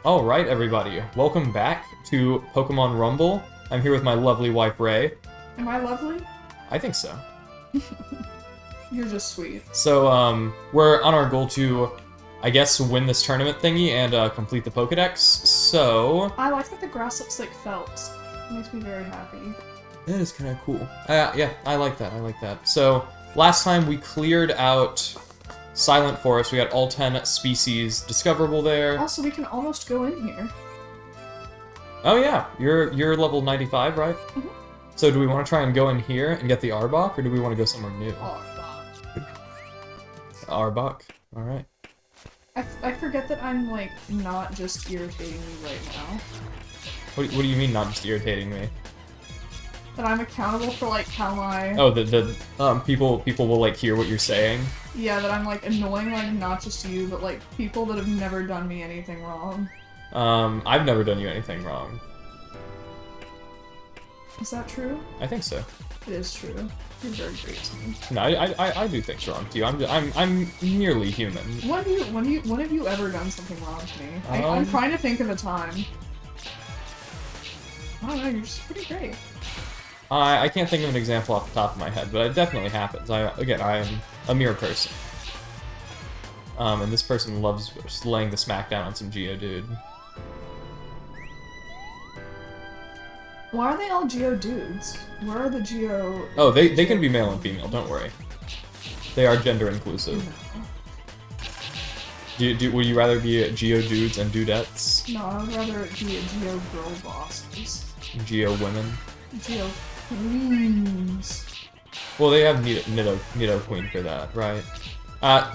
Alright, everybody. Welcome back to Pokemon Rumble. I'm here with my lovely wife, Ray. Am I lovely? I think so. You're just sweet. So, we're on our goal to, I guess, win this tournament thingy and complete the Pokedex, so... I like that the grass looks like felt. It makes me very happy. That is kind of cool. Yeah, I like that. So, last time we cleared out Silent Forest. We got all 10 species discoverable there. Also, we can almost go in here. Oh yeah, you're level 95, right? Mm-hmm. So do we want to try and go in here and get the Arbok, or do we want to go somewhere new? Arbok. Alright. I forget that I'm, like, not just irritating you right now. What do you mean not just irritating me? That I'm accountable for, like, how my... Oh, people will, like, hear what you're saying? Yeah, that I'm, like, annoying, like, not just you, but, like, people that have never done me anything wrong. I've never done you anything wrong. Is that true? I think so. It is true. You're very great to me. No, I do things wrong to you. I'm merely human. When have you ever done something wrong to me? I'm trying to think of a time. I don't know, you're just pretty great. I can't think of an example off the top of my head, but it definitely happens. I am a mere person. And this person loves just laying the smackdown on some Geodude. Why are they all Geodudes? Where are the Geo... Oh, they can be male and female, don't worry. They are gender inclusive. No. Would you rather be Geodudes and Dudettes? No, I would rather be a Geo girl bosses. Geo women? Geo queens. Well, they have Nido Queen for that, right?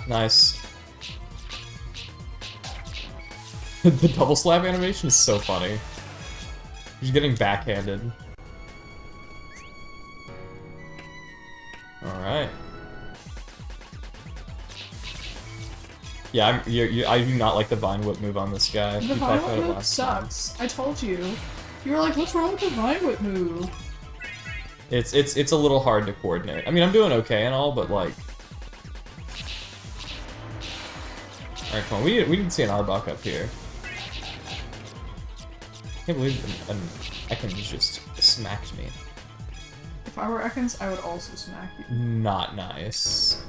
Nice. The double slap animation is so funny. He's getting backhanded. Alright. Yeah, I do not like the Vine Whip move on this guy. The Vine Whip move sucks. I told you. You were like, what's wrong with the Vine Whip move? It's a little hard to coordinate. I mean, I'm doing okay and all, but like... Alright, come on. We didn't see an Arbok up here. I can't believe an Ekans just smacked me. If I were Ekans, I would also smack you. Not nice.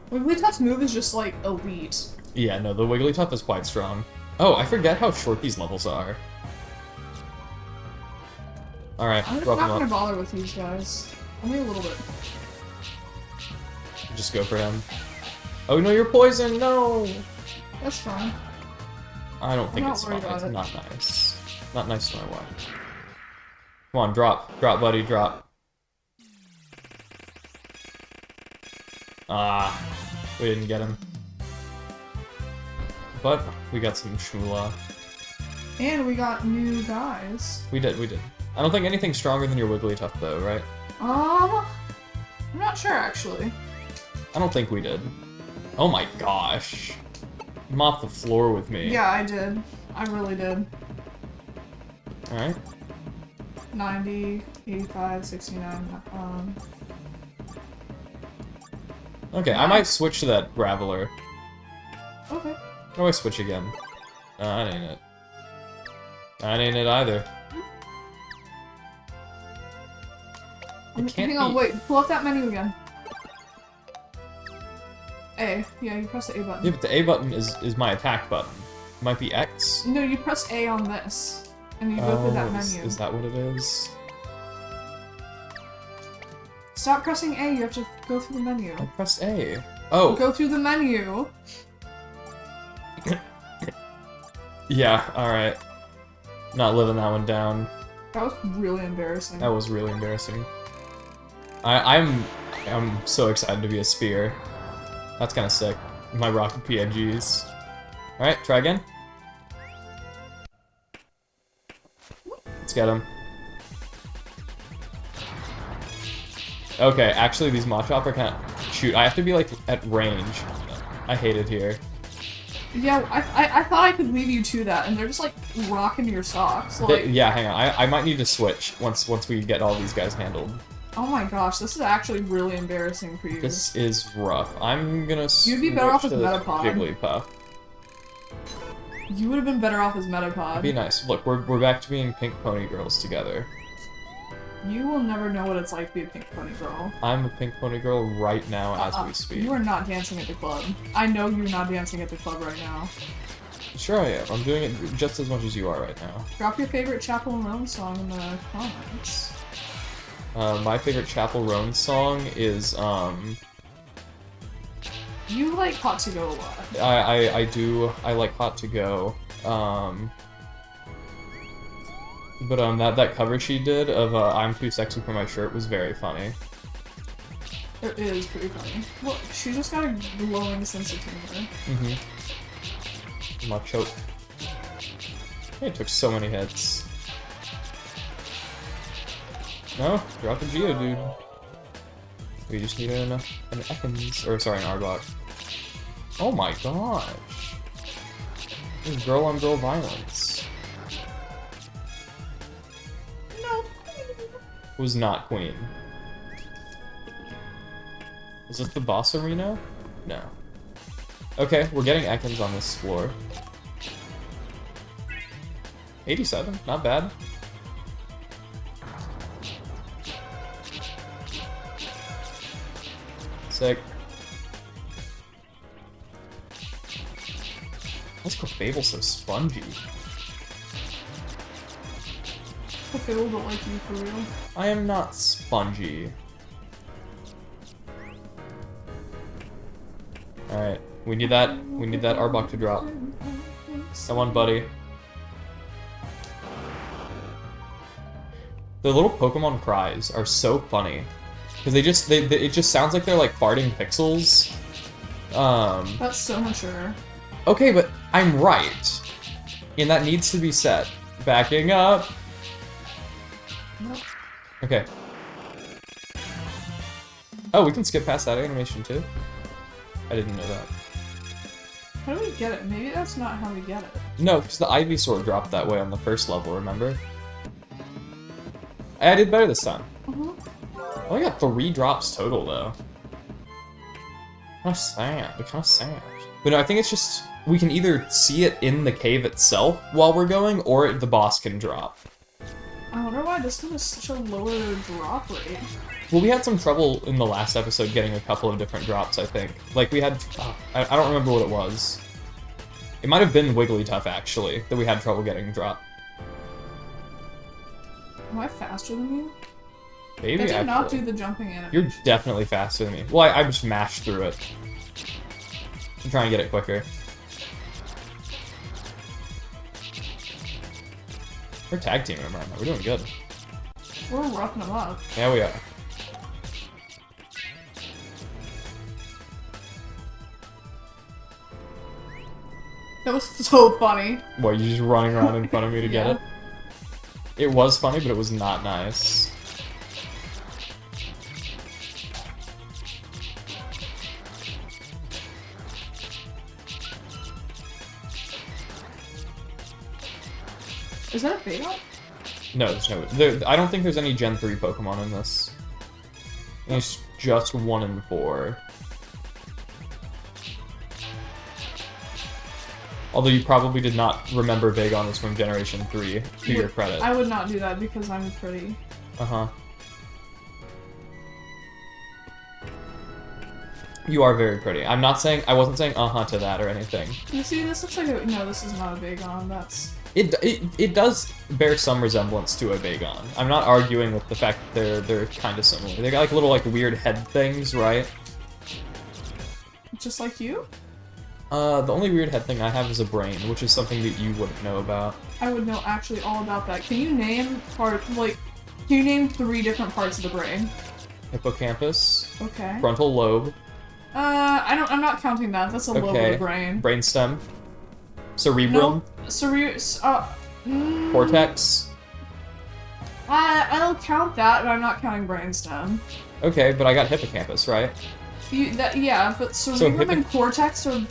Wigglytuff's move is just, like, elite. Yeah, no, the Wigglytuff is quite strong. Oh, I forget how short these levels are. Alright, I'm not gonna bother with these guys. Only a little bit. Just go for him. Oh no, you're poisoned! No! That's fine. I don't think it's fun. It's not nice. Not nice to my wife. Come on, drop. Drop, buddy, drop. Ah, we didn't get him. But we got some Shmoola. And we got new guys. We did. I don't think anything's stronger than your Wigglytuff, though, right? I'm not sure, actually. I don't think we did. Oh my gosh. Mop the floor with me. Yeah, I did. I really did. Alright. 90, 85, 69, Okay, I might switch to that Graveler. Okay. Or do I switch again? That ain't it. That ain't it either. Hang on, wait. Pull up that menu again. A. Yeah, you press the A button. Yeah, but the A button is my attack button. It might be X. No, you press A on this. And you go through that menu. Is that what it is? Stop pressing A, you have to go through the menu. I pressed A. Oh! Go through the menu! Yeah, alright. Not living that one down. That was really embarrassing. That was really embarrassing. I'm so excited to be a Sphere. That's kind of sick. My rocket PNGs. Alright, try again. Let's get him. Okay, actually these Machop are kind of... Shoot, I have to be like at range. I hate it here. Yeah, I thought I could leave you to that, and they're just like rocking your socks. Like... Yeah, hang on. I might need to switch once we get all these guys handled. Oh my gosh, this is actually really embarrassing for you. This is rough. I'm gonna You'd be better off with Metapod. Metapod. Jigglypuff. You would have been better off as Metapod. Be nice. Look, we're back to being pink pony girls together. You will never know what it's like to be a pink pony girl. I'm a pink pony girl right now as we speak. You are not dancing at the club. I know you're not dancing at the club right now. Sure I am. I'm doing it just as much as you are right now. Drop your favorite Chapel Roan song in the comments. My favorite Chapel Roan song is, You like Hot to Go a lot. I do. I like Hot to Go. But that cover she did of I'm Too Sexy for My Shirt was very funny. It is pretty funny. Look, she just got a glowing sense of humor. My choke. It took so many hits. No, drop the Geodude. We just need an Ekans, or sorry, an Arbok. Oh my gosh. This is girl on girl violence. No. Was not Queen. Is this the boss arena? No. Okay, we're getting Ekans on this floor. 87, not bad. Sick. Why's Clefable so spongy? Clefable don't like you for real. I am not spongy. Alright, we need that Arbok to drop. Come on, buddy. The little Pokemon cries are so funny. Because it just sounds like they're like farting pixels. That's so mature. Okay, but I'm right. And that needs to be said. Backing up. Nope. Okay. Oh, we can skip past that animation too? I didn't know that. How do we get it? Maybe that's not how we get it. No, because the Ivysaur dropped that way on the first level, remember? I did better this time. I only got 3 drops total, though. Kinda sad. But no, I think it's just, we can either see it in the cave itself while we're going, or the boss can drop. I wonder why this one is such a lower drop rate. Well, we had some trouble in the last episode getting a couple of different drops, I think. Like, we had, I don't remember what it was. It might have been Wigglytuff, actually, that we had trouble getting a drop. Am I faster than you? Maybe, I did not actually. do the jumping animation. You're definitely faster than me. Well, I just mashed through it. I'm trying to get it quicker. We're tag teaming them right now. We're doing good. We're roughing them up. Yeah, we are. That was so funny. What, you just running around in front of me to get Yeah. it? It was funny, but it was not nice. Is that a beta? No, there's no. I don't think there's any Gen 3 Pokemon in this. I think it's just 1 and 4. Although you probably did not remember Vagon is from Generation 3, to your credit. I would not do that because I'm pretty. Uh-huh. You are very pretty. I'm not saying, I wasn't saying uh-huh to that or anything. You see, this looks like a, no, this is not a Vagon, that's... It does bear some resemblance to a Vagon. I'm not arguing with the fact that they're kind of similar. They got like little like weird head things, right? Just like you? The only weird head thing I have is a brain, which is something that you wouldn't know about. I would know actually all about that. Can you name can you name 3 different parts of the brain? Hippocampus. Okay. Frontal lobe. I'm not counting that. That's a lobe of the brain. Brainstem. Cerebrum. No, Cortex. I'll count that, but I'm not counting brainstem. Okay, but I got hippocampus, right? Yeah, but cerebrum and cortex are...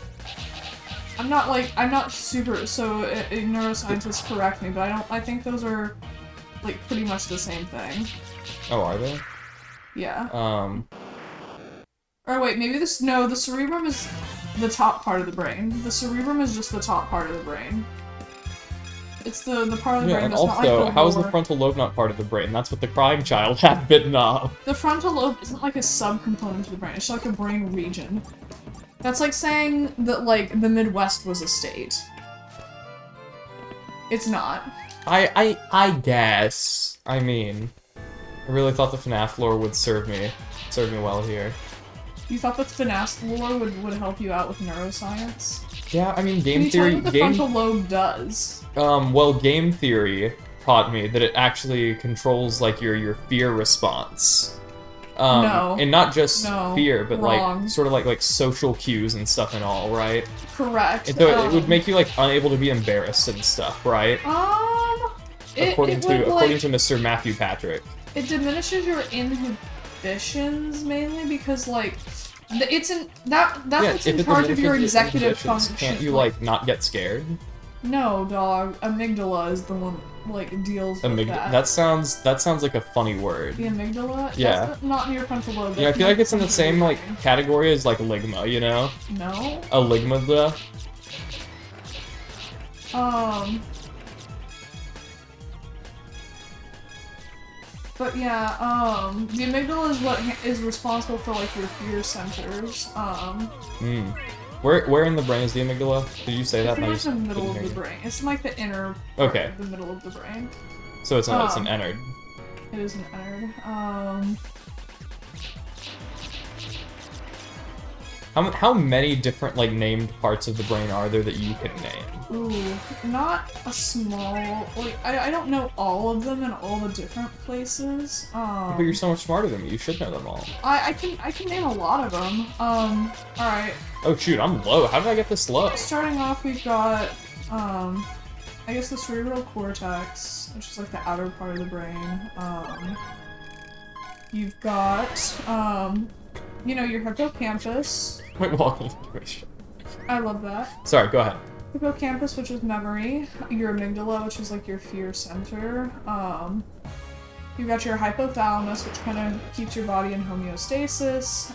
I'm not super, so neuroscientists correct me, but I think those are, like, pretty much the same thing. Oh, are they? Yeah. Oh, Or wait, maybe the cerebrum is... the top part of the brain. The cerebrum is just the top part of the brain. It's the part of the brain and that's also, not like the how is the lower... frontal lobe not part of the brain? That's what the crying child had bitten off. The frontal lobe isn't like a subcomponent of the brain. It's just like a brain region. That's like saying that, like, the Midwest was a state. It's not. I guess. I mean, I really thought the FNAF lore would serve me well here. You thought that FNAF lore would help you out with neuroscience? Yeah, I mean, Can game you tell theory. me what the frontal lobe does? Well, game theory taught me that it actually controls like your fear response. No. And not just No. fear, but Wrong. like sort of like social cues and stuff and all, right? Correct. And so it would make you like unable to be embarrassed and stuff, right? According to Mr. Matthew Patrick. It diminishes your inhibitions mainly because like that's what's in charge of your executive function. Can't you like not get scared? No, dog. Amygdala is the one like deals with that. That sounds like a funny word. The amygdala? Yeah. That's not in your frontal lobe. Yeah, I feel like it's in the same like category as like ligma, you know? No. A ligma. But yeah, the amygdala is what is responsible for like your fear centers. Where in the brain is the amygdala? Did you say that? It's in the middle of the brain. It's in like the inner part of the middle of the brain. So it's an innard. It is an innard. How many different like named parts of the brain are there that you can name? Ooh, not a small. Like I don't know all of them in all the different places. But you're so much smarter than me. You should know them all. I can name a lot of them. All right. Oh shoot, I'm low. How did I get this low? Starting off, we've got I guess the cerebral cortex, which is like the outer part of the brain. You've got you know, your hippocampus. Wait, walking situation. I love that. Sorry, go ahead. Hippocampus, which is memory. Your amygdala, which is like your fear center. You've got your hypothalamus, which kind of keeps your body in homeostasis.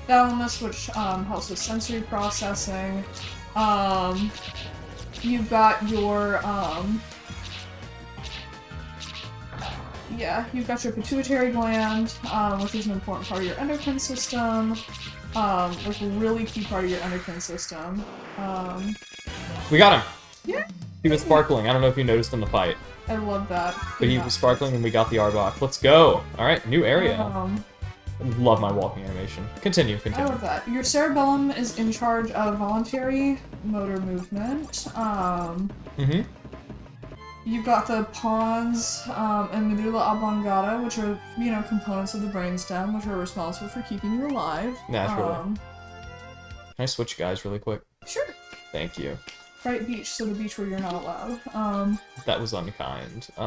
Thalamus, which helps with sensory processing. You've got your you've got your pituitary gland, which is an important part of your endocrine system. Like a really key part of your endocrine system. We got him! Yeah. He was sparkling. I don't know if you noticed in the fight. I love that. But he was sparkling when we got the Arbok. Let's go! Alright, new area. Love my walking animation. Continue. I love that. Your cerebellum is in charge of voluntary motor movement. You've got the pons and medulla oblongata, which are, you know, components of the brainstem, which are responsible for keeping you alive. Naturally. Can I switch guys really quick? Sure. Thank you. Right beach, so the beach where you're not allowed. That was unkind. You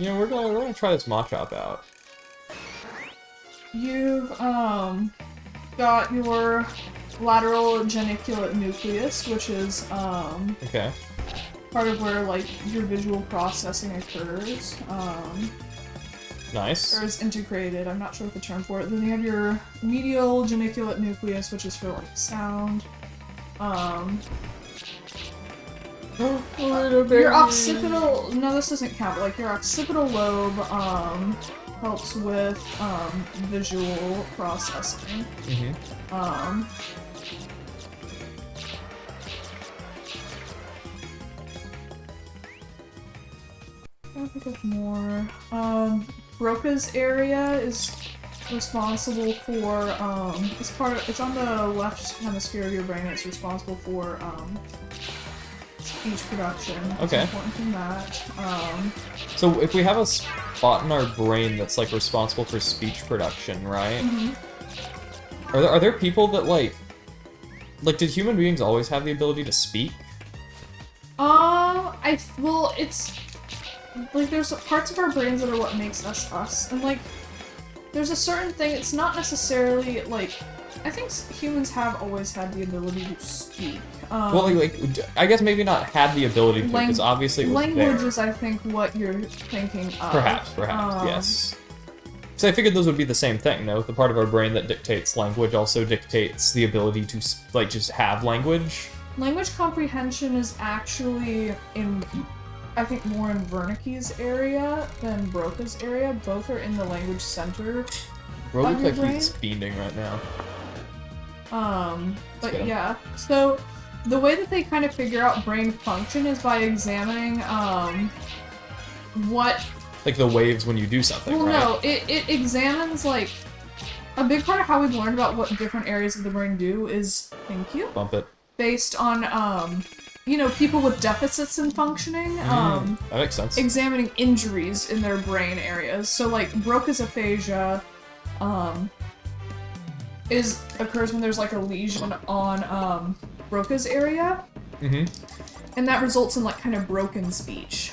know, we're gonna try this Machop out. You've got your lateral geniculate nucleus, which is okay. Part of where like your visual processing occurs. Nice. Or is integrated. I'm not sure what the term for it. Then you have your medial geniculate nucleus, which is for like sound. Your occipital. No, this doesn't count. But, like your occipital lobe helps with visual processing. I think of more. Broca's area is responsible for it's on the left hemisphere of your brain. It's responsible for speech production. Okay. It's important from that. So if we have a spot in our brain that's like responsible for speech production, right? Are there people that like did human beings always have the ability to speak? Well, it's like there's parts of our brains that are what makes us us, and like there's a certain thing. It's not necessarily like I think humans have always had the ability to speak. Well, like I guess maybe not had the ability to, because obviously it was language there. is, I think, what you're thinking of. Perhaps, yes. So I figured those would be the same thing, no? The part of our brain that dictates language also dictates the ability to, like, just have language. Language comprehension is actually in, I think, more in Wernicke's area than Broca's area. Both are in the language center. Bro looks like he's fiending right now. But yeah. So, the way that they kind of figure out brain function is by examining, what... Like the waves when you do something, well, right? no, it examines, like... A big part of how we've learned about what different areas of the brain do is... Thank you. Bump it. Based on, you know, people with deficits in functioning, that makes sense. examining injuries in their brain areas. So, like, Broca's aphasia, occurs when there's, like, a lesion on, Broca's area. And that results in, like, kind of broken speech.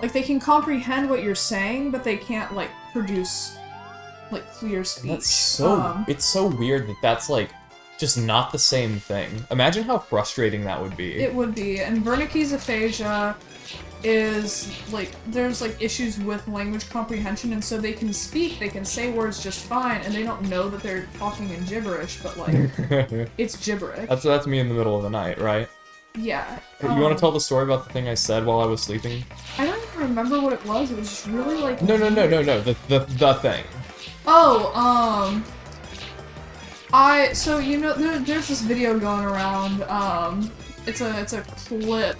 Like, they can comprehend what you're saying, but they can't, like, produce, like, clear speech. That's so, it's so weird that that's, like, just not the same thing. Imagine how frustrating that would be. It would be. And Wernicke's aphasia is, like, there's, like, issues with language comprehension, and so they can speak, they can say words just fine, and they don't know that they're talking in gibberish, but, like, it's gibberish. That's me in the middle of the night, right? Yeah. You want to tell the story about the thing I said while I was sleeping? I don't even remember what it was. It was just really, like... No. The thing. Oh, so, you know, there's this video going around, it's a clip,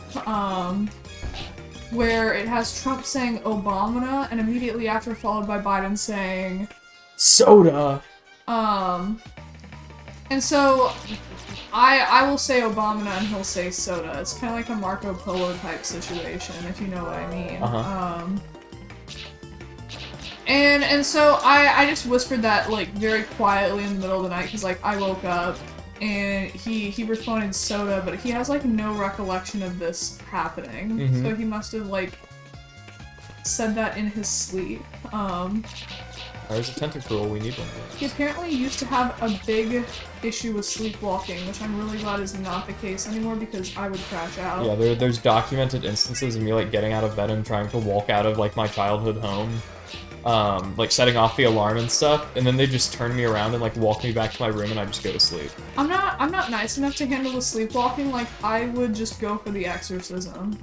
where it has Trump saying Obama, and immediately after followed by Biden saying... Soda! And so, I will say Obama and he'll say soda. It's kind of like a Marco Polo type situation, if you know what I mean. And so I just whispered that, like, very quietly in the middle of the night, because, like, I woke up, and he responded soda, but he has, like, no recollection of this happening. So he must have, like, said that in his sleep. There's a tentacruel, we need one. He apparently used to have a big issue with sleepwalking, which I'm really glad is not the case anymore, because I would crash out. Yeah, there's documented instances of me, like, getting out of bed and trying to walk out of, like, my childhood home. Like, setting off the alarm and stuff, and then they just turn me around and, like, walk me back to my room and I just go to sleep. I'm not nice enough to handle the sleepwalking. Like, I would just go for the exorcism.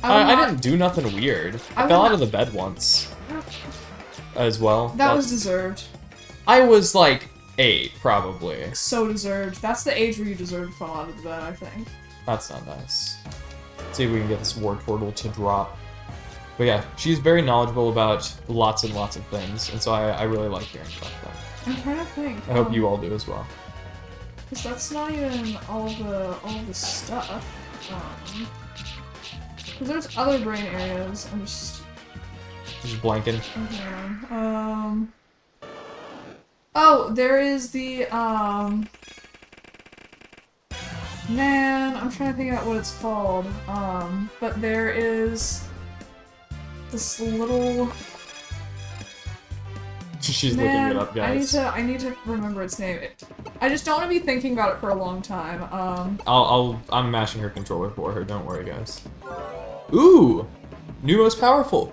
I didn't do nothing weird. I fell out of the bed once. As well. That was deserved. I was, like, 8, probably. So deserved. That's the age where you deserve to fall out of the bed, I think. That's not nice. Let's see if we can get this ward portal to drop. But yeah, she's very knowledgeable about lots and lots of things, and so I really like hearing about that. I'm trying to think. I hope you all do as well. Because that's not even all the stuff. Because there's other brain areas. I'm just blanking. Okay. Oh, there is the man, I'm trying to think about what it's called. But there is this little... She's looking it up, guys. I need to remember its name. I just don't want to be thinking about it for a long time. I'm mashing her controller for her, don't worry, guys. Ooh! New most powerful!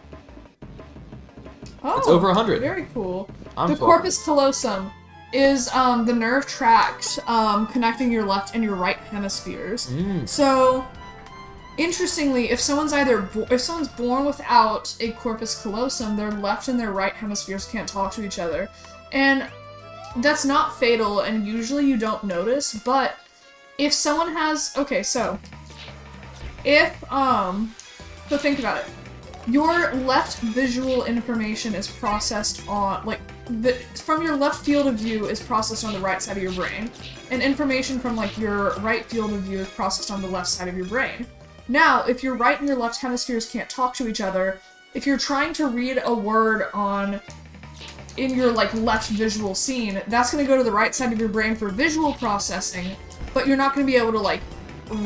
Oh, it's over 100. Very cool. The corpus callosum is the nerve tract connecting your left and your right hemispheres. So, interestingly, if someone's born without a corpus callosum, their left and their right hemispheres can't talk to each other, and that's not fatal. And usually you don't notice. But if someone has so think about it. Your left visual information is processed on, from your left field of view is processed on the right side of your brain, and information from, like, your right field of view is processed on the left side of your brain. Now, if your right and your left hemispheres can't talk to each other, if you're trying to read a word in your, like, left visual scene, that's gonna go to the right side of your brain for visual processing, but you're not gonna be able to, like,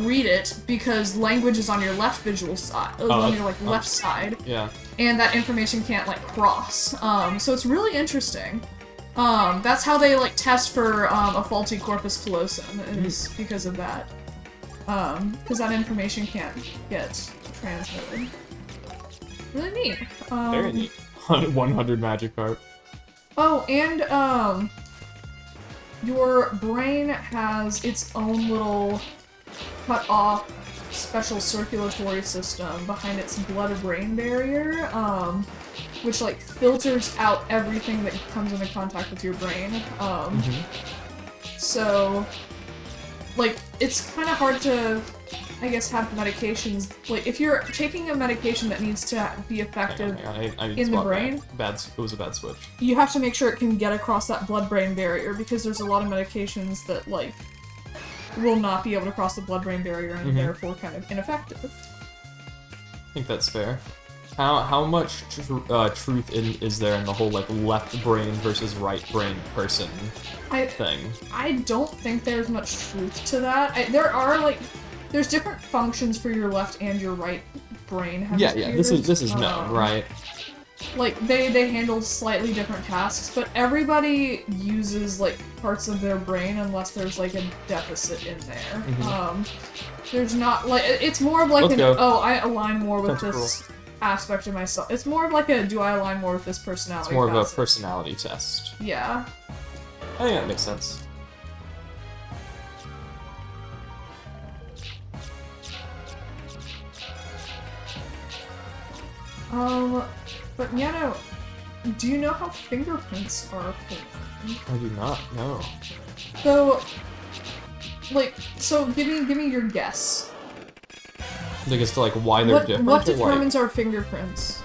read it because language is on your left visual side, on your, like, left side. Yeah. And that information can't, like, cross. So it's really interesting. That's how they, like, test for a faulty corpus callosum, is because of that. Because that information can't get transmitted. Really neat. Very neat. 100 Magikarp. Oh, and your brain has its own little cut off special circulatory system behind its blood-brain barrier, which like filters out everything that comes into contact with your brain. So, like, it's kind of hard to, I guess, have medications. Like, if you're taking a medication that needs to be effective in the brain, it was a bad switch. You have to make sure it can get across that blood-brain barrier, because there's a lot of medications that, like, will not be able to cross the blood-brain barrier and therefore kind of ineffective. I think that's fair. How much truth is there in the whole like left brain versus right brain person thing? I don't think there's much truth to that. There's different functions for your left and your right brain hemispheres. Yeah. This is known, right? Like they handle slightly different tasks, but everybody uses like parts of their brain unless there's like a deficit in there. There's not like it's more of like I align more with this aspect of myself. It's more of like do I align more with this personality? It's more of a personality test. Yeah. I think that makes sense. But yeah, no. Do you know how fingerprints are formed? I do not know. So give me your guess. Like as to like why they're different. What determines our fingerprints?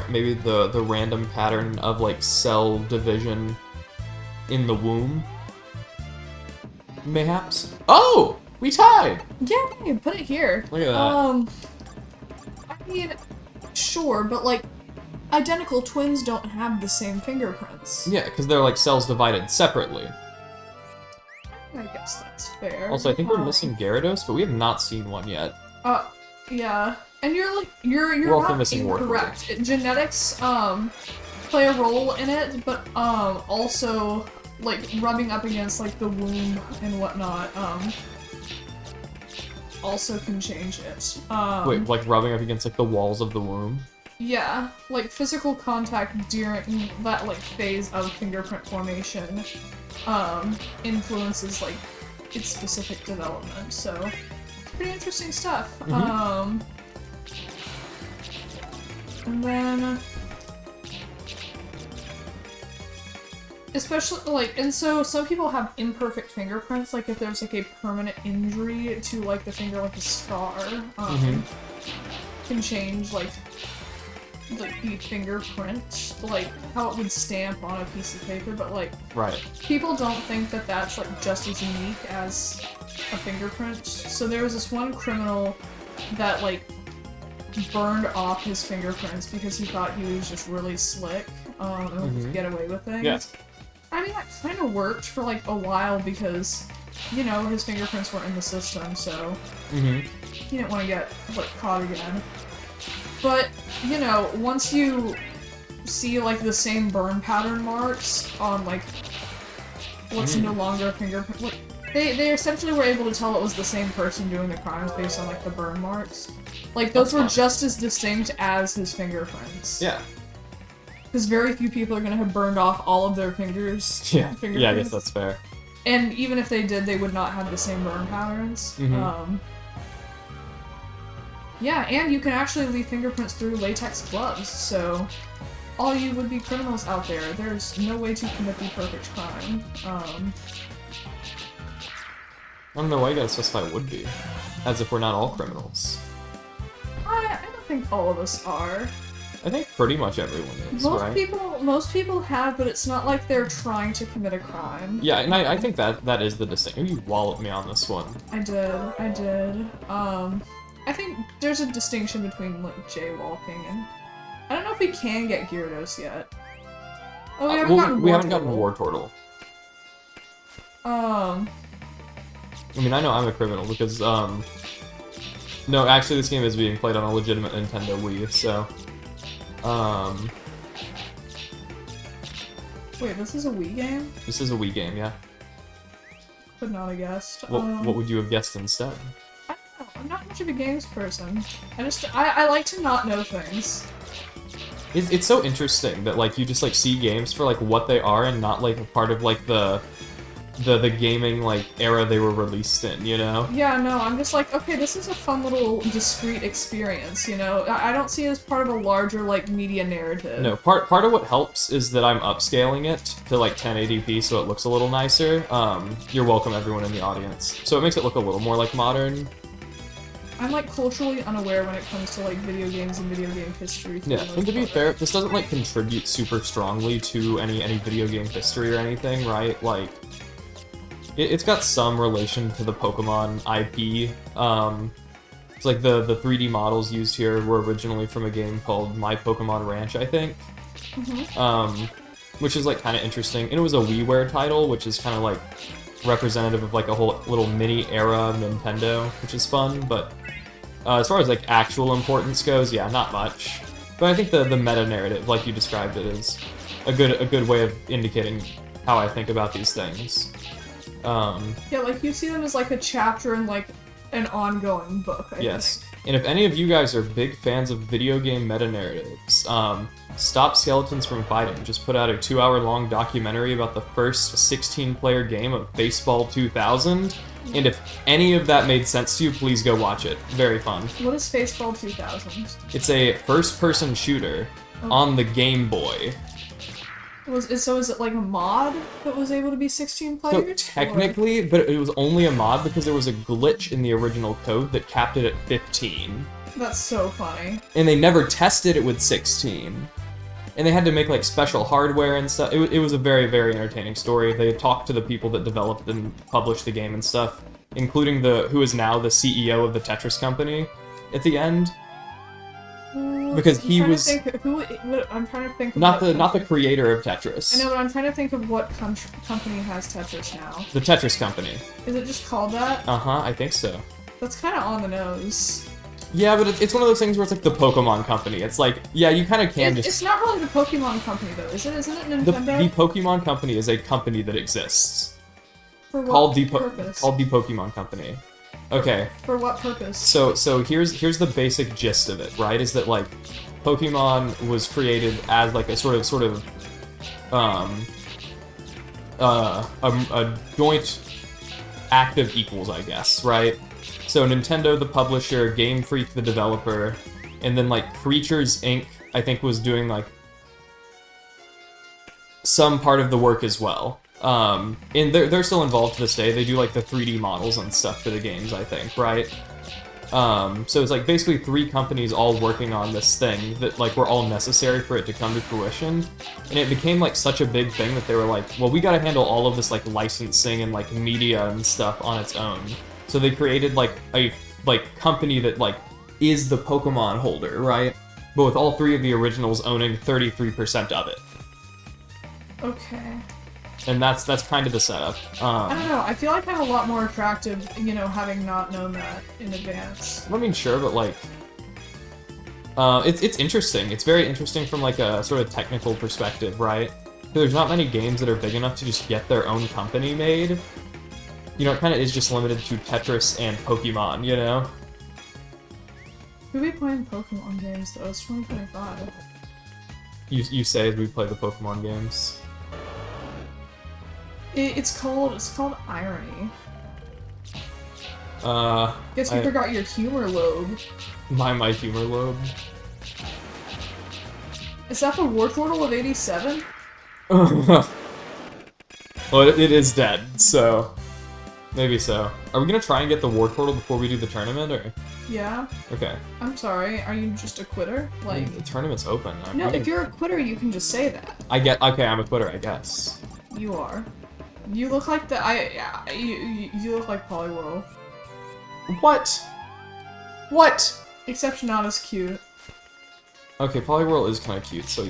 Maybe the random pattern of like cell division in the womb. Mayhaps. Oh, we tied. Yay! Put it here. Look at that. I mean, sure, but like, identical twins don't have the same fingerprints. Yeah, because they're like cells divided separately. I guess that's fair. Also, I think we're missing Gyarados, but we have not seen one yet. Yeah. And you're not incorrect. Genetics, play a role in it, but, also, like, rubbing up against, like, the womb and whatnot, also can change it. Wait, like rubbing up against, like, the walls of the womb? Yeah, like, physical contact during that, like, phase of fingerprint formation, influences, like, its specific development, so it's pretty interesting stuff. And then, especially, like, and so some people have imperfect fingerprints, like if there's, like, a permanent injury to, like, the finger, like a scar, can change, like, the fingerprint, like, how it would stamp on a piece of paper, but, like, people don't think that that's, like, just as unique as a fingerprint. So there was this one criminal that, like, burned off his fingerprints because he thought he was just really slick, and would get away with things. Yeah. I mean, that kind of worked for, like, a while because, you know, his fingerprints were in the system, so he didn't want to get, like, caught again. But, you know, once you see, like, the same burn pattern marks on, like, what's no longer a fingerprint, like, they essentially were able to tell it was the same person doing the crimes based on, like, the burn marks. Like, those were just as distinct as his fingerprints. Yeah. Because very few people are gonna have burned off all of their fingerprints. Yeah, I guess that's fair. And even if they did, they would not have the same burn patterns. Yeah, and you can actually leave fingerprints through latex gloves, so all you would-be criminals out there, there's no way to commit the perfect crime. I don't know why you gotta specify would-be, as if we're not all criminals. I don't think all of us are. I think pretty much everyone is, Most people have, but it's not like they're trying to commit a crime. Yeah, and I think that is the distinction. You walloped me on this one. I did. I think there's a distinction between, like, jaywalking and... I don't know if we can get Gyarados yet. Oh, we haven't gotten Wartortle. I mean, I know I'm a criminal because, no, actually this game is being played on a legitimate Nintendo Wii, so... Wait, this is a Wii game? This is a Wii game, yeah. Could not have guessed. What would you have guessed instead? I don't know. I'm not much of a games person. I like to not know things. It's so interesting that, like, you just, like, see games for, like, what they are and not, like, a part of, like, the gaming, like, era they were released in, you know? Yeah, no, I'm just like, okay, this is a fun little discrete experience, you know? I don't see it as part of a larger, like, media narrative. No, part of what helps is that I'm upscaling it to, like, 1080p so it looks a little nicer. You're welcome, everyone in the audience. So it makes it look a little more, like, modern. I'm, like, culturally unaware when it comes to, like, video games and video game history. Yeah, and to be fair, this doesn't, like, contribute super strongly to any video game history or anything, right? Like, it's got some relation to the Pokémon IP. It's like the 3D models used here were originally from a game called My Pokémon Ranch, I think. Which is, like, kind of interesting. And it was a WiiWare title, which is kind of, like, representative of, like, a whole little mini era of Nintendo, which is fun, but as far as, like, actual importance goes, yeah, not much. But I think the meta-narrative, like you described it, is a good way of indicating how I think about these things. Yeah, like, you see them as, like, a chapter in, like, an ongoing book, I think. And if any of you guys are big fans of video game meta-narratives, Stop Skeletons from Fighting just put out a 2-hour-long documentary about the first 16-player game of Baseball 2000, and if any of that made sense to you, please go watch it. Very fun. What is Baseball 2000? It's a first-person shooter on the Game Boy. So is it like a mod that was able to be 16 players? So technically, but it was only a mod because there was a glitch in the original code that capped it at 15. That's so funny. And they never tested it with 16. And they had to make, like, special hardware and stuff. It was a very, very entertaining story. They talked to the people that developed and published the game and stuff, including who is now the CEO of the Tetris company at the end. Because he was I'm trying to think of not the creator of Tetris. I know, but I'm trying to think of what company has Tetris now. The Tetris company. Is it just called that? I think so. That's kind of on the nose. Yeah, but it's one of those things where it's like the Pokémon company. It's like, yeah, you kind of can just... It's not really the Pokémon company, though, is it? Isn't it Nintendo? The Pokémon company is a company that exists. For what purpose? Called the Pokémon company. Okay. For what purpose? So here's the basic gist of it, right? Is that, like, Pokémon was created as, like, a sort of a joint act of equals, I guess, right? So Nintendo, the publisher, Game Freak, the developer, and then, like, Creatures Inc., I think, was doing, like, some part of the work as well. And they're still involved to this day. They do, like, the 3D models and stuff for the games, I think, right? So it's, like, basically 3 companies all working on this thing that, like, were all necessary for it to come to fruition. And it became, like, such a big thing that they were like, well, we gotta handle all of this, like, licensing and, like, media and stuff on its own. So they created, like, a, like, company that, like, is the Pokémon holder, right? But with all 3 of the originals owning 33% of it. Okay. And that's kind of the setup. I don't know, I feel like I'm a lot more attractive, you know, having not known that in advance. I mean, sure, but, like, it's interesting. It's very interesting from, like, a sort of technical perspective, right? There's not many games that are big enough to just get their own company made. You know, it kind of is just limited to Tetris and Pokemon, you know? Who be playing Pokemon games, though? It's 2025. You say as we play the Pokemon games. It's called irony. Guess you I forgot your humor lobe. My humor lobe. Is that the War Turtle of 87? Well, it is dead, so... Maybe so. Are we gonna try and get the War Turtle before we do the tournament, or...? Yeah. Okay. I'm sorry, are you just a quitter? Like... The tournament's open. No, if you're a quitter, you can just say that. Okay, I'm a quitter, I guess. You are. You look like you look like Poliwhirl. What? What? Except you're not as cute. Okay, Poliwhirl is kind of cute, so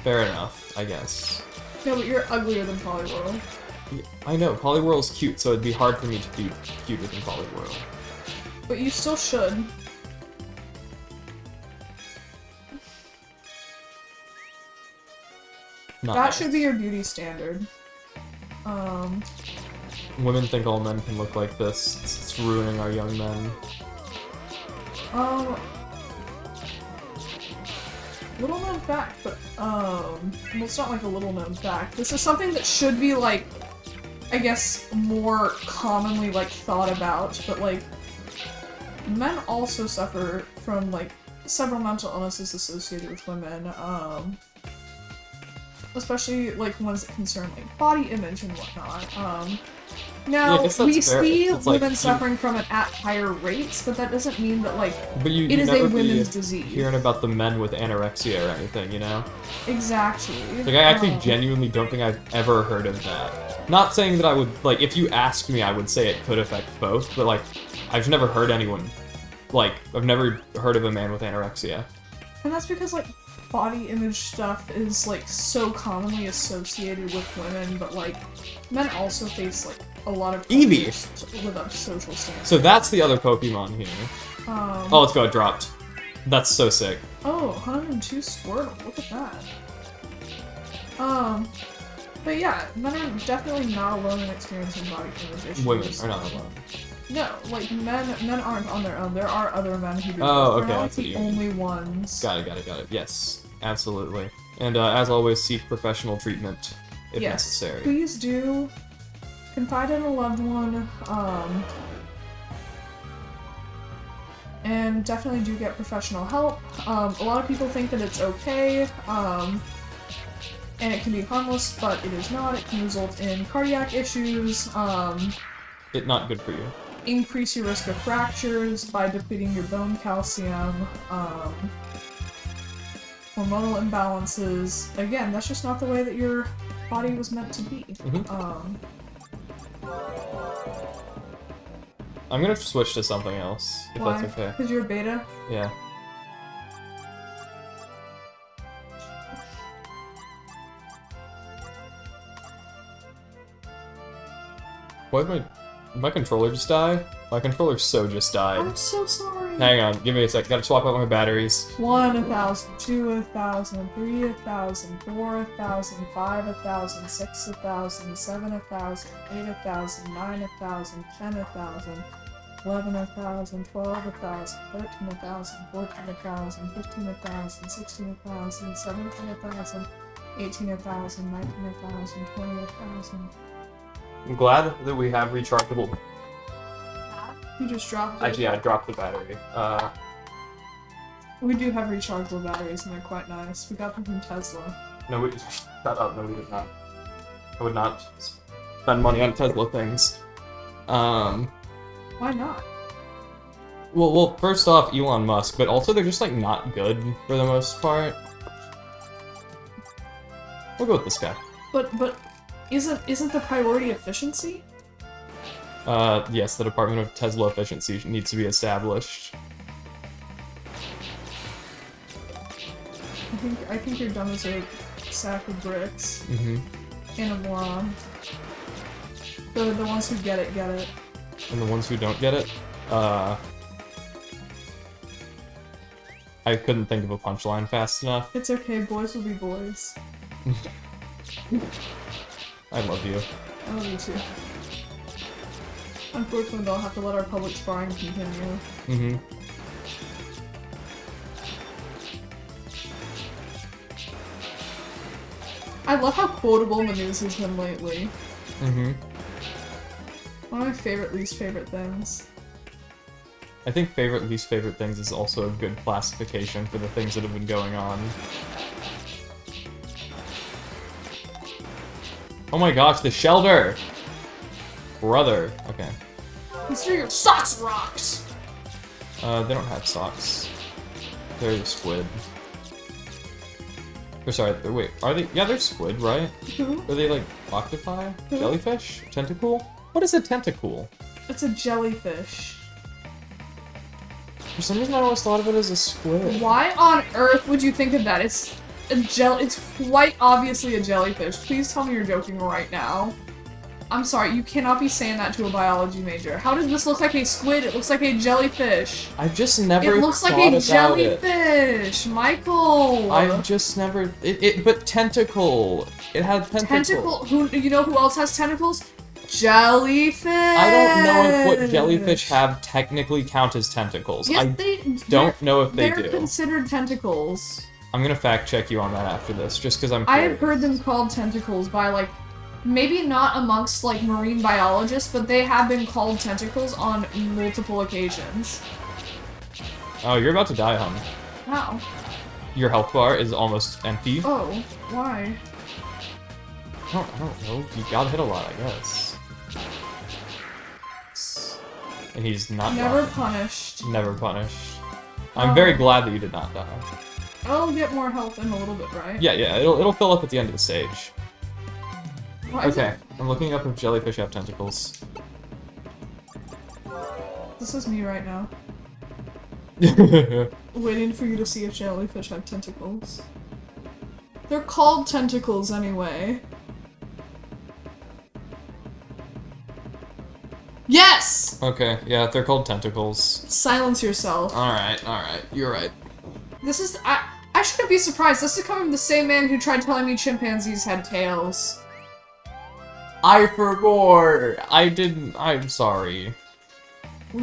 fair enough, I guess. No, but you're uglier than Poliwhirl. I know, Poliwhirl's cute, so it'd be hard for me to be cuter than Poliwhirl. But you still should. That should be your beauty standard. Women think all men can look like this. It's ruining our young men. Little known fact, but, well, it's not like a little known fact. This is something that should be, like, I guess, more commonly, like, thought about, but, like, men also suffer from, like, several mental illnesses associated with women, especially, like, ones that concern, like, body image and whatnot, Now, we see women suffering from it at higher rates, but that doesn't mean that, like, it is a women's disease. Hearing about the men with anorexia or anything, you know? Exactly. Like, I actually genuinely don't think I've ever heard of that. Not saying that I would, like, if you asked me, I would say it could affect both, but, like, I've never heard anyone, like, I've never heard of a man with anorexia. And that's because, like, body image stuff is, like, so commonly associated with women, but, like, men also face, like, a lot of Eevee! To live up to social standards. So that's the other Pokemon here. Oh, let's go, it dropped. That's so sick. Oh, 102 Squirtle, look at that. But yeah, men are definitely not alone in experiencing body image issues. Women are not alone. No, like, men aren't on their own. There are other men who do this. Oh, okay, They're not that's the only ones. Got it. Yes, absolutely. And as always, seek professional treatment if necessary. Please do. Confide in a loved one, and definitely do get professional help. A lot of people think that it's okay, and it can be harmless, but it is not. It can result in cardiac issues, It's not good for you. Increase your risk of fractures by depleting your bone calcium, hormonal imbalances. Again, that's just not the way that your body was meant to be. I'm gonna switch to something else, if Why? that's okay. Because you're beta? Yeah. Why did my controller just die? My controller just died. I'm so sorry. Hang on, give me a sec. Gotta swap out my batteries. 1, 1,000, 2, 1,000, 3, 1,000, 4, 1,000, 5, 1,000, 6, 1,000, 7, 1,000, 8, 1,000, 9, 1,000, 10, 1,000, 11, 1,000, 12, 1,000, 13, 1,000, 14, 1,000, 15, 1,000, 16, 1,000, 17, 1,000, 18, 1,000, 19, 1,000, 20, 1,000. I'm glad that we have rechargeable. You just dropped it. Actually, I dropped the battery. We do have rechargeable batteries and they're quite nice. We got them from Tesla. No, we shut up. No, we did not. I would not spend money on Tesla things. Why not? Well, first off, Elon Musk, but also they're just like not good for the most part. We'll go with this guy. But isn't the priority efficiency? Yes, the Department of Tesla Efficiency needs to be established. I think you're dumb as a sack of bricks. And a moron. The ones who get it, get it. And the ones who don't get it? I couldn't think of a punchline fast enough. It's okay, boys will be boys. I love you. I love you too. Unfortunately, they'll have to let our public sparring continue. I love how quotable the news has been lately. One of my favorite, least favorite things. I think favorite, least favorite things is also a good classification for the things that have been going on. Oh my gosh, the shelter! Brother. Okay. Consider your socks rocks! They don't have socks. They're the squid. Or sorry, wait, are they? Yeah, they're squid, right? Are they like octopi? Jellyfish? Tentacle? What is a tentacle? It's a jellyfish. For some reason I always thought of it as a squid. Why on earth would you think of that? It's quite obviously a jellyfish. Please tell me you're joking right now. I'm sorry, you cannot be saying that to a biology major. How does this look like a squid? It looks like a jellyfish. I've just never It looks like a jellyfish, Michael. I've just never... but tentacle. It had tentacles. Tentacle? You know who else has tentacles? Jellyfish! I don't know if what jellyfish have technically count as tentacles. Yes, don't know if they do. They're considered tentacles. I'm gonna fact check you on that after this, just because I'm curious. I have heard them called tentacles by, like, maybe not amongst, like, marine biologists, but they have been called tentacles on multiple occasions. Oh, you're about to die, hon. How? Your health bar is almost empty. Oh, why? I don't know. You got hit a lot, I guess. And he's not Never dying. punished. Never punished. I'm very glad that you did not die. I'll get more health in a little bit, right? Yeah, it'll fill up at the end of the stage. Why is Okay, I'm looking up if jellyfish have tentacles. This is me right now. Waiting for you to see if jellyfish have tentacles. They're called tentacles anyway. Yes! Okay, yeah, they're called tentacles. Silence yourself. Alright, you're right. This is- I shouldn't be surprised. This is coming from the same man who tried telling me chimpanzees had tails. I forgot! I'm sorry.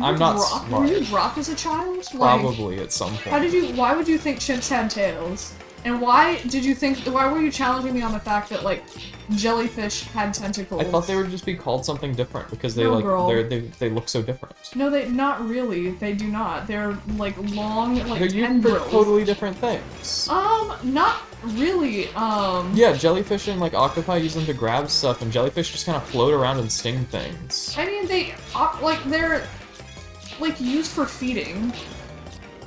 I'm not smart. Were you dropped as a child? Probably at some point. Why would you think chimps had tails? And why were you challenging me on the fact that, like, jellyfish had tentacles? I thought they would just be called something different because they they look so different. No, not really. They do not. They're like long, like They're used tendrils. for totally different things. Not really. Yeah, jellyfish and like octopi use them to grab stuff, and jellyfish just kind of float around and sting things. I mean, they're like used for feeding.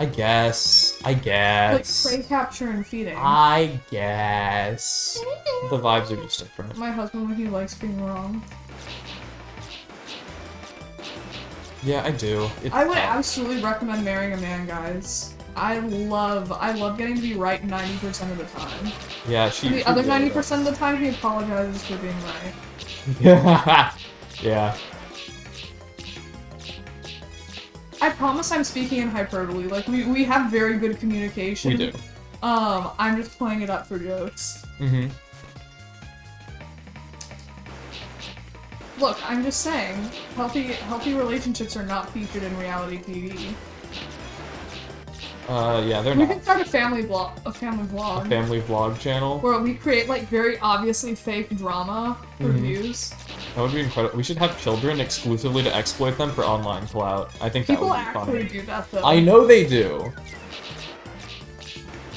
I guess. Like prey capture and feeding. I guess. The vibes are just different. My husband, when he likes being wrong. Yeah, I do. I would absolutely recommend marrying a man, guys. I love getting to be right 90% of the time. Yeah, And the other 90% of the time, he apologizes for being right. Yeah. Yeah. I promise I'm speaking in hyperbole. Like, we have very good communication. We do. I'm just playing it up for jokes. Mm-hmm. Look, I'm just saying, healthy relationships are not featured in reality TV. Yeah, they're We not. can start a family vlog. A family vlog channel? Where we create, like, very obviously fake drama for views. That would be incredible. We should have children exclusively to exploit them for online clout. I think that would be People funny. actually do that, though. I know they do.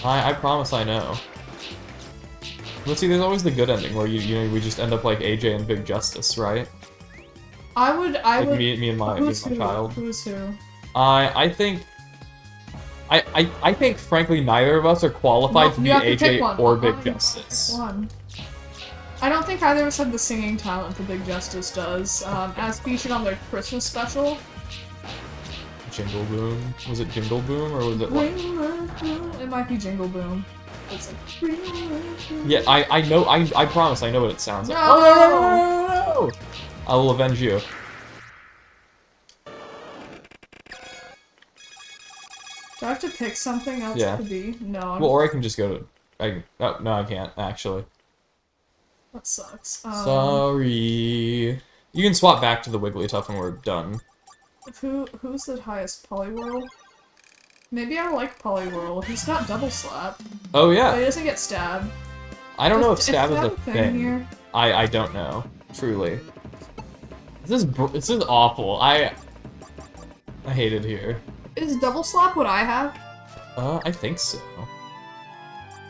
I promise I know. But see, there's always the good ending where we just end up like AJ and Big Justice, right? I would. Me and my child. Who's who? I think, frankly, neither of us are qualified to be AJ or Big Justice. One. I don't think either of us have the singing talent that Big Justice does, as featured on their Christmas special. Jingle Boom? Was it Jingle Boom, or was it like... It might be Jingle Boom. It's like... Yeah, I know, I promise I know what it sounds like. No! Oh, no! I will avenge you. Do I have to pick something else to be? No. Well, or I can just go to... oh, no, I can't, actually. That sucks. Sorry. You can swap back to the Wigglytuff when we're done. Who's the highest? Poliwhirl? Maybe I like Poliwhirl. He's got double slap. Oh, yeah. But he doesn't get stabbed. I don't know if stab is a thing. Here? I don't know. Truly. This is awful. I hate it here. Is double slap what I have? I think so.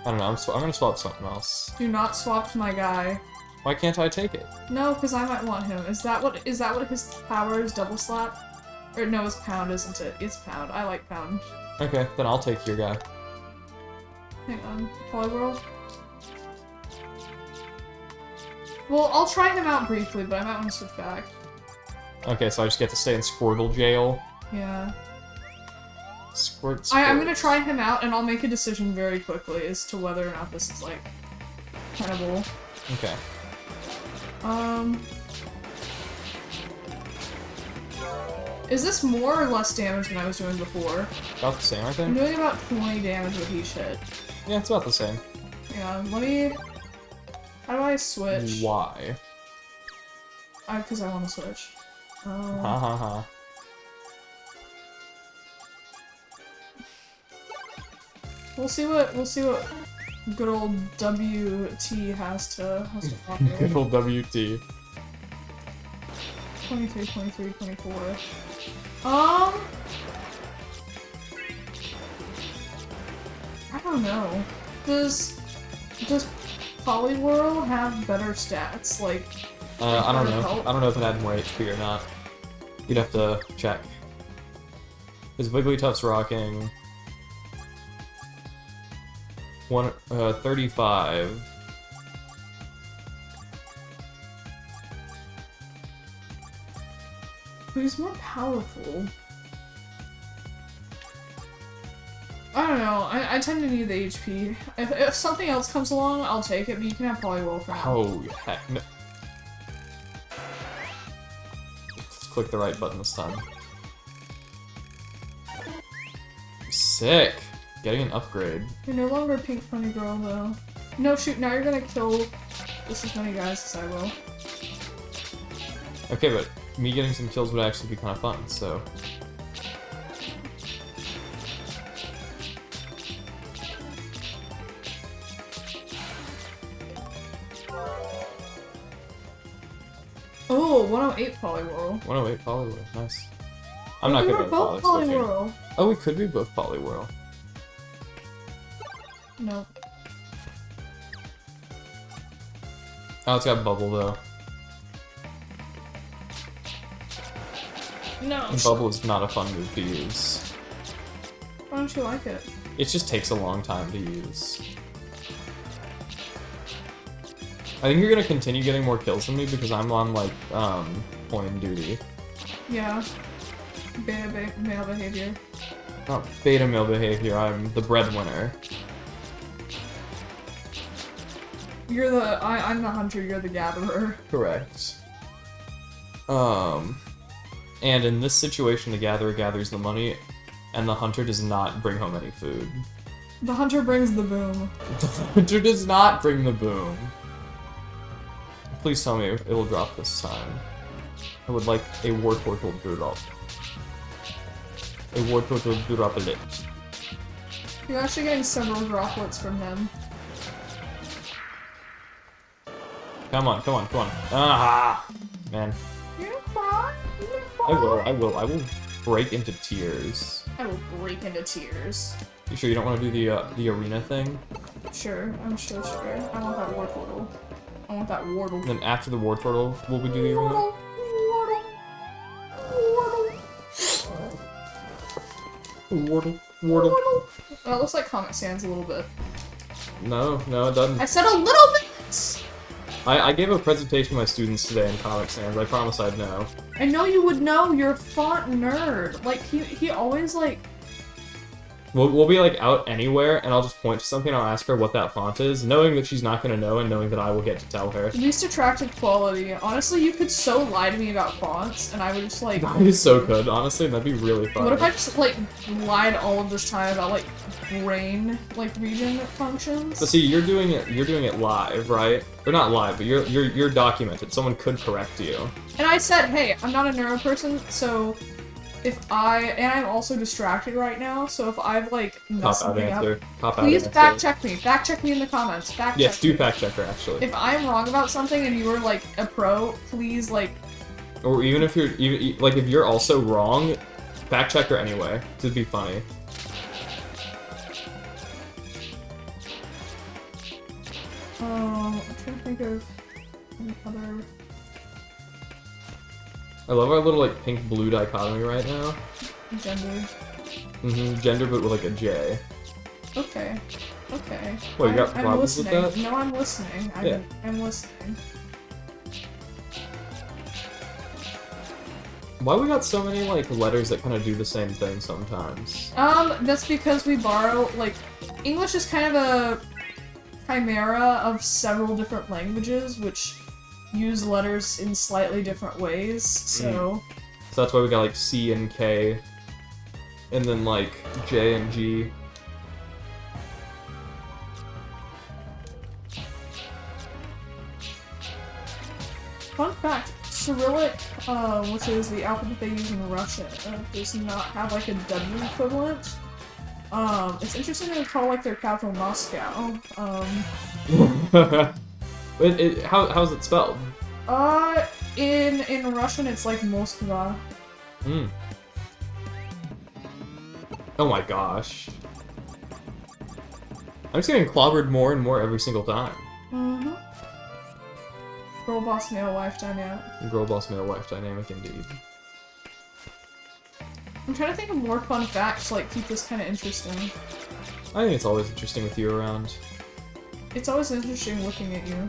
I don't know, I'm gonna swap something else. Do not swap to my guy. Why can't I take it? No, because I might want him. Is that what his power is? Double slap? Or no, it's pound, isn't it? It's pound. I like pound. Okay, then I'll take your guy. Hang on. Poliwhirl? Well, I'll try him out briefly, but I might want to switch back. Okay, so I just get to stay in Squirtle jail. Yeah. Squirt. I'm gonna try him out, and I'll make a decision very quickly as to whether or not this is, like, tenable. Okay. Is this more or less damage than I was doing before? About the same, I I'm think? doing about 20 damage with each hit. Yeah, it's about the same. Yeah, let me... How do I switch? Why? Because I want to switch. Ha ha ha. We'll see what good old WT has to offer. Good old WT. 23, 23, 24. I don't know. Does Poliwhirl have better stats? Like, I don't know. help? I don't know if it had more HP or not. You'd have to check. Is Wigglytuff's rocking 35. But he's more powerful. I don't know. I tend to need the HP. If something else comes along, I'll take it, but you can have Poliwhirl for now. Oh, heck no. Let's click the right button this time. Sick! Getting an upgrade. You're no longer Pink Pony Girl, though. No, shoot, now you're gonna kill just as many guys as I will. Okay, but me getting some kills would actually be kind of fun, so... Oh, 108 Poliwhirl. 108 Poliwhirl, nice. I'm not We good were at both Poliwhirl. Oh, we could be both Poliwhirl. No. Oh, it's got Bubble, though. No. And Bubble is not a fun move to use. Why don't you like it? It just takes a long time to use. I think you're gonna continue getting more kills than me because I'm on, like, point duty. Yeah. Male behavior. Not beta male behavior, I'm the breadwinner. You're the- I'm the hunter, you're the gatherer. Correct. And in this situation, the gatherer gathers the money, and the hunter does not bring home any food. The hunter brings the boom. The hunter does not bring the boom. Please tell me it will drop this time. I would like a Wartortle to drop. A Wartortle to drop a lit. You're actually getting several droplets from him. Come on, come on, come on. Ah! Man. You're gonna cry? You're gonna cry? I will break into tears. I will break into tears. You sure you don't want to do the arena thing? Sure, I'm so sure. I want that Wartortle. I want that Wardle. And then after the Wartortle, will we do the arena? Wardle. Wardle. Wardle. That looks like Comic Sans a little bit. No, no, it doesn't. I said a little bit! I gave a presentation to my students today in Comic Sans. I promised I'd know. I know you would know, you're a font nerd. Like, he always, like... We'll be, like, out anywhere, and I'll just point to something, and I'll ask her what that font is, knowing that she's not gonna know, and knowing that I will get to tell her. Least attractive quality. Honestly, you could so lie to me about fonts, and I would just, like... That is so good, honestly, that'd be really fun. What if I just, like, lied all of this time about, like, brain, like, region functions? But see, you're doing it live, right? Or not live, but you're documented. Someone could correct you. And I said, hey, I'm not a neuro person, so... and I'm also distracted right now, so if I've, like, messed something up, please fact check me. Fact check me in the comments. Fact yes, check do me. fact check her, actually. If I'm wrong about something and you were, like, a pro, please, like... Or even if you're, like, if you're also wrong, fact check her anyway. It'd be funny. I'm trying to think of any other... I love our little, like, pink-blue dichotomy right now. Gender. Gender, but with, like, a J. Okay. Okay. What, you got problems with that? No, I'm listening. I'm listening. Why we got so many, like, letters that kind of do the same thing sometimes? That's because we borrow, like, English is kind of a chimera of several different languages, which use letters in slightly different ways, so... So that's why we got, like, C and K, and then, like, J and G. Fun fact, Cyrillic, which is the alphabet they use in Russian, does not have like a W equivalent. It's interesting they call like their capital Moscow. How's it spelled? In Russian it's like Moskva. Hmm. Oh my gosh. I'm just getting clobbered more and more every single time. Mm-hmm. Girl boss male wife dynamic. Girl boss male wife dynamic indeed. I'm trying to think of more fun facts to like keep this kind of interesting. I think it's always interesting with you around. It's always interesting looking at you.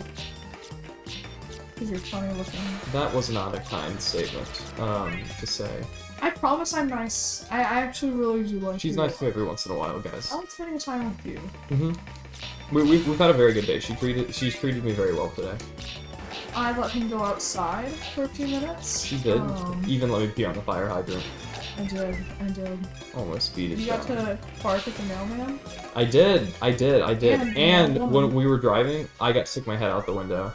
Because you're funny looking. That was not a kind statement, to say. I promise I'm nice. I actually really do like you. She's nice to me every once in a while, guys. I like spending time with you. Mm-hmm. We've had a very good day. She's treated me very well today. I let him go outside for a few minutes. She did. Even let me pee on the fire hydrant. I did. Almost beat it. You got to bark at the mailman? I did. And when we were driving, I got to stick my head out the window.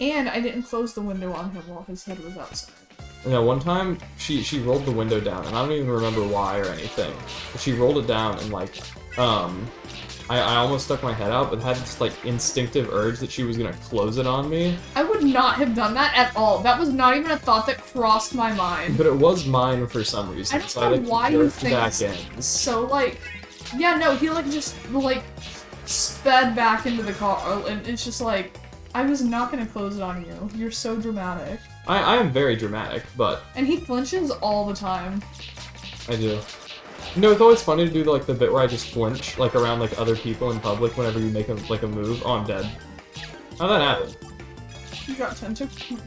And I didn't close the window on him while his head was outside. You know, one time, she rolled the window down, and I don't even remember why or anything. But she rolled it down, and like, I almost stuck my head out, but had this like instinctive urge that she was gonna close it on me. I would not have done that at all. That was not even a thought that crossed my mind. But it was mine for some reason. I don't know why you think back in. So like, yeah, no, he like just like sped back into the car, and it's just like, I was not gonna close it on you. You're so dramatic. I am very dramatic, but... And he flinches all the time. I do. You know, it's always funny to do like the bit where I just flinch, like around like other people in public whenever you make a move. Oh, I'm dead. How'd that happen? You got tentacle.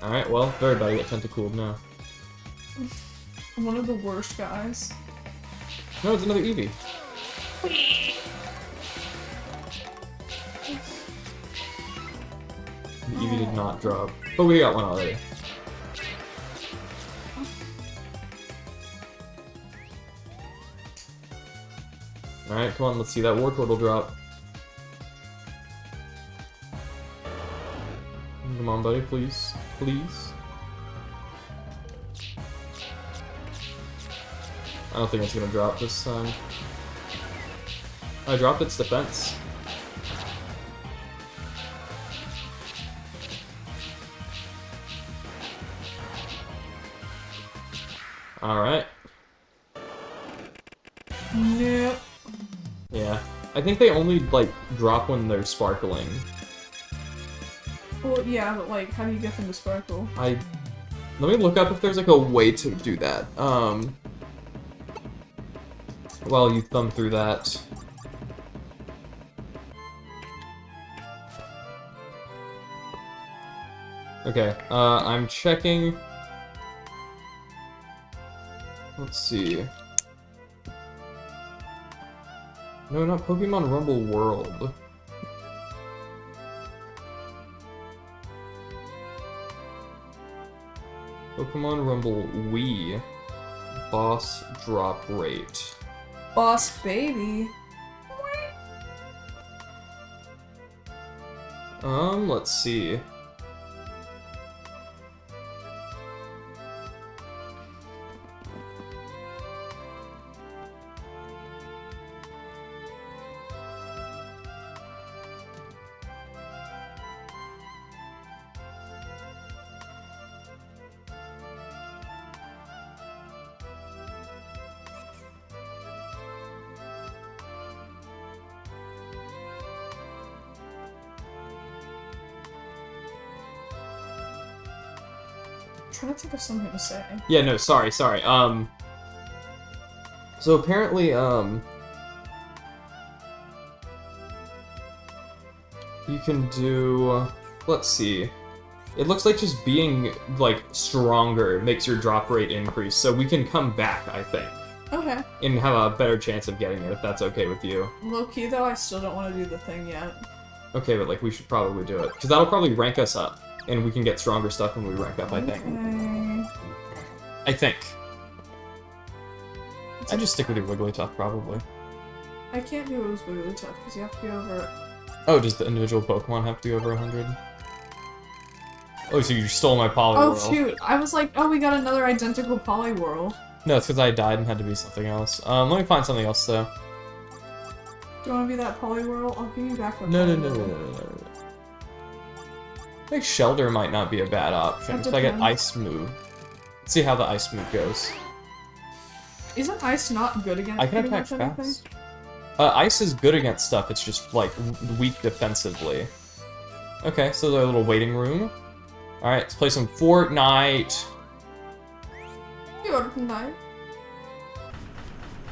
Alright, well, everybody got tentacooled now. One of the worst guys. No, it's another Eevee. The Eevee did not drop. But we got one already. Alright, come on, let's see that war turtle drop. Come on, buddy, please. Please. I don't think it's gonna drop this time. I dropped its defense. Alright. Nope. Yeah. I think they only, like, drop when they're sparkling. Well, yeah, but, like, how do you get them to sparkle? Let me look up if there's, like, a way to do that. While you thumb through that. Okay, I'm checking... Let's see. No, not Pokemon Rumble World. Pokemon Rumble Wii. Boss drop rate. Boss baby. Let's see. I'm trying to think of something to say. Yeah, no, sorry. So apparently, you can do... Let's see. It looks like just being, like, stronger makes your drop rate increase, so we can come back, I think. Okay. And have a better chance of getting it, if that's okay with you. Low-key, though, I still don't want to do the thing yet. Okay, but, like, we should probably do it. Because that'll probably rank us up. And we can get stronger stuff when we rank up, I think. I think. I'd just stick with your Wigglytuff, probably. I can't do it with Wigglytuff, because you have to be over... Oh, does the individual Pokemon have to be over 100? Oh, so you stole my Poliwhirl. Oh shoot! I was like, oh, we got another identical Poliwhirl. No, it's because I died and had to be something else. Let me find something else though. Do you want to be that Poliwhirl? I'll give you back the No. Poliwhirl. I think Shelter might not be a bad option. So I get Ice move. Let's see how the Ice move goes. Isn't Ice not good against? I can attack fast. Ice is good against stuff. It's just like weak defensively. Okay, so there's a little waiting room. All right, let's play some Fortnite. Fortnite.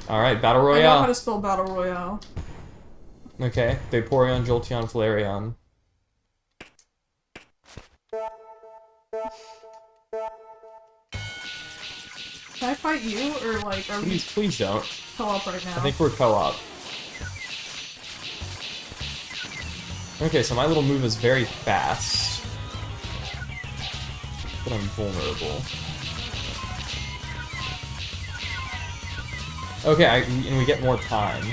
All right, Battle Royale. I know how to spell Battle Royale. Okay, Vaporeon, Jolteon, Flareon. Can I fight you, or like, are we Please don't. co-op right now? I think we're co-op. Okay, so my little move is very fast. But I'm vulnerable. Okay, and we get more time.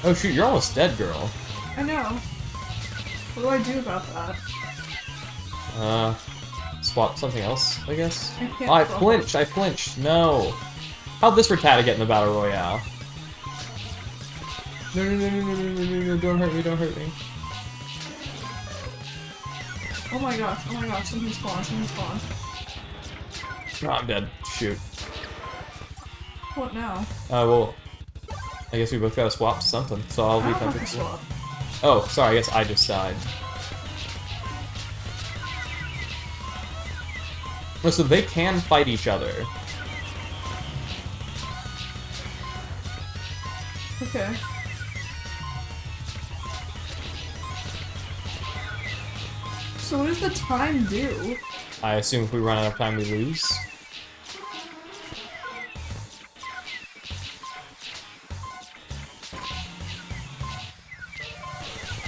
Oh shoot, you're almost dead, girl. I know. What do I do about that? Swap something else, I guess? I can't. Oh, I flinched, no! How'd this Rattata get in the Battle Royale? No, don't hurt me. Oh my gosh, something spawned. No, I'm dead. Shoot. What now? Well, I guess we both gotta swap something, so I'll be I don't have tempted to swap. Oh, sorry, I guess I just died. Oh, so they can fight each other. Okay. So what does the time do? I assume if we run out of time, we lose.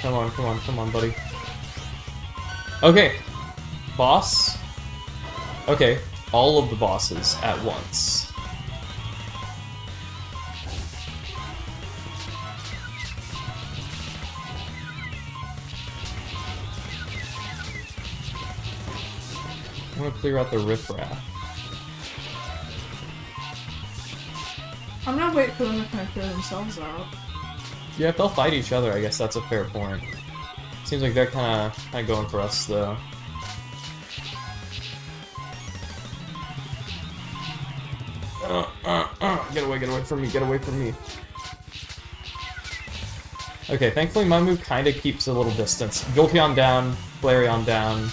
Come on, buddy. Okay. Boss. Okay, all of the bosses at once. I'm gonna clear out the riffraff. I'm gonna wait for them to kind of clear themselves out. Yeah, if they'll fight each other, I guess that's a fair point. Seems like they're kind of going for us, though. Get away from me. Okay, thankfully my move kind of keeps a little distance. Jolteon down, Flareon down.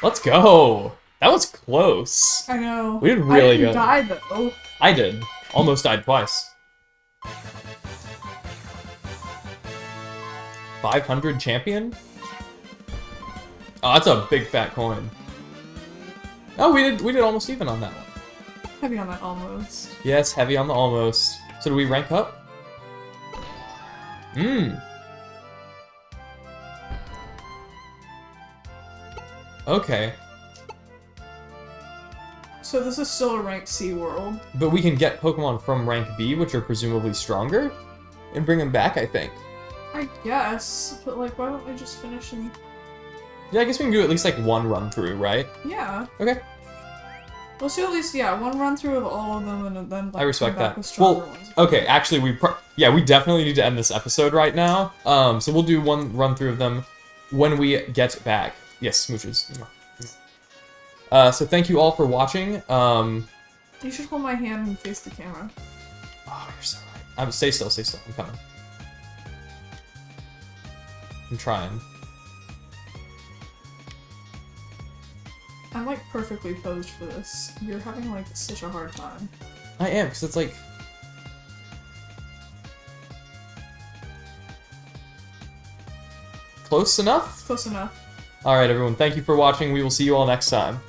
Let's go! That was close. I know. We did really good. I didn't die, though. I did. Almost died twice. 500 champion? Oh, that's a big fat coin. Oh, we did almost even on that one. Heavy on that almost. Yes, heavy on the almost. So do we rank up? Okay. So this is still a rank C world. But we can get Pokemon from rank B, which are presumably stronger, and bring them back, I think. I guess, but like, why don't we just finish and... Yeah, I guess we can do at least like one run through, right? Yeah. Okay. Let's do at least, yeah, one run through of all of them, and then like, I respect come back that. with stronger Well, ones. okay, actually, we definitely need to end this episode right now. So we'll do one run through of them when we get back. Yes, smooches. So thank you all for watching. You should hold my hand and face the camera. Oh, you're so right. Stay still. I'm coming. I'm trying. I'm like perfectly posed for this. You're having like such a hard time. I am, because it's like... Close enough? Close enough. Alright everyone, thank you for watching. We will see you all next time.